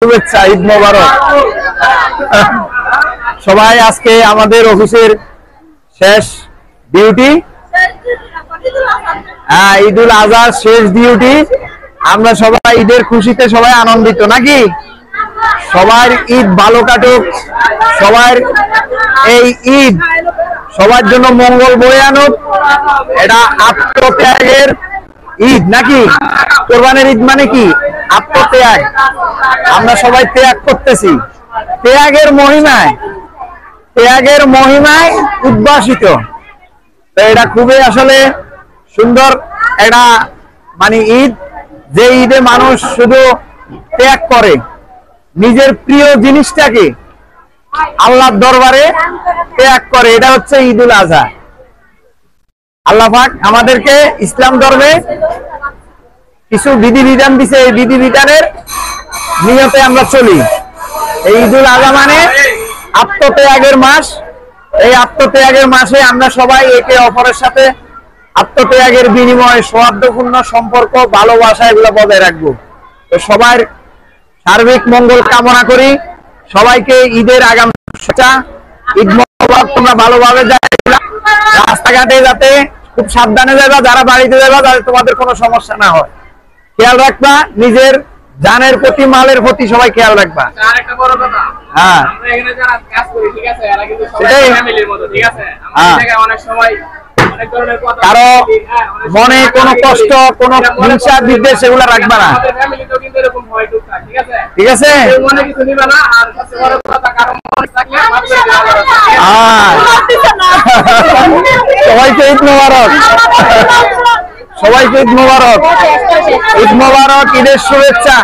শুভেচ্ছা, ঈদ মোবারক। সবাই আজকে আমাদের অফিসের শেষ ডিউটি, ঈদুল আজহার শেষ ডিউটি। আমরা সবাই ঈদের খুশিতে সবাই আনন্দিত নাকি? সবার ঈদ ভালো কাটুক, সবার এই ঈদ সবার জন্য মঙ্গল বয়ে আনুক। এটা আত্মত্যাগের ঈদ নাকি? কোরবানির ঈদ মানে কি? আত্মত্যাগ। আমরা সবাই ত্যাগ করতেছি, ত্যাগের মহিমায় উদ্ভাসিত। তো এটা খুবই আসলে সুন্দর একটা মানে ঈদ, যে ঈদে মানুষ শুধু ত্যাগ করে, নিজের প্রিয় জিনিসটাকে আল্লাহর দরবারে ত্যাগ করে। এটা হচ্ছে ঈদুল আজহা। আল্লাহ পাক আমাদেরকে ইসলাম ধর্মে কিছু বিধিবিধান দিছে, এই বিধিবিধানের নিয়তে আমরা চলি। এই ঈদুল আজহা মানে আত্মত্যাগের মাস। এই আত্মত্যাগের মাসে আমরা সবাই একে অপরের সাথে আত্মত্যাগের বিনিময়ে সৌহার্দ্যপূর্ণ সম্পর্ক, ভালোবাসা এগুলো বজায় রাখবো। তো সবার সার্বিক মঙ্গল কামনা করি। সবাইকে ঈদের আগাম শুভেচ্ছা। ঈদ মোবারক। তোমরা ভালোভাবে যাবে, রাস্তাঘাটে যাতে খুব সাবধানে যাবে, যারা বাড়িতে যাবে যাতে তোমাদের কোনো সমস্যা না হয়, খেয়াল রাখবা। নিজের জানের প্রতি, মালের প্রতি সবাই খেয়াল রাখবা। আরেকটা বড় কথা, হ্যাঁ, আমরা এখানে যারা কাজ করি, ঠিক আছে, এরা কিন্তু সবাই ফ্যামিলির মতো, ঠিক আছে। আমরা জায়গায় অনেক সময় অনেক ধরনের কথা, কারো মনে কোনো কষ্ট, কোনো হিংসা বিদ্বেষ এগুলো রাখবা না। আমাদের ফ্যামিলিতেও কিন্তু এরকম হয় টুকটাক, ঠিক আছে? ঠিক আছে, কেউ মনে কিছু নিবে না। আর সবচেয়ে বড় কথা, কারো মনে থাকলে মাফ করে দেওয়া যাবে। সবাইকে ঈদ মোবারক, সবাইকে ঈদ মোবারক, ঈদ মোবারক, ঈদের শুভেচ্ছা।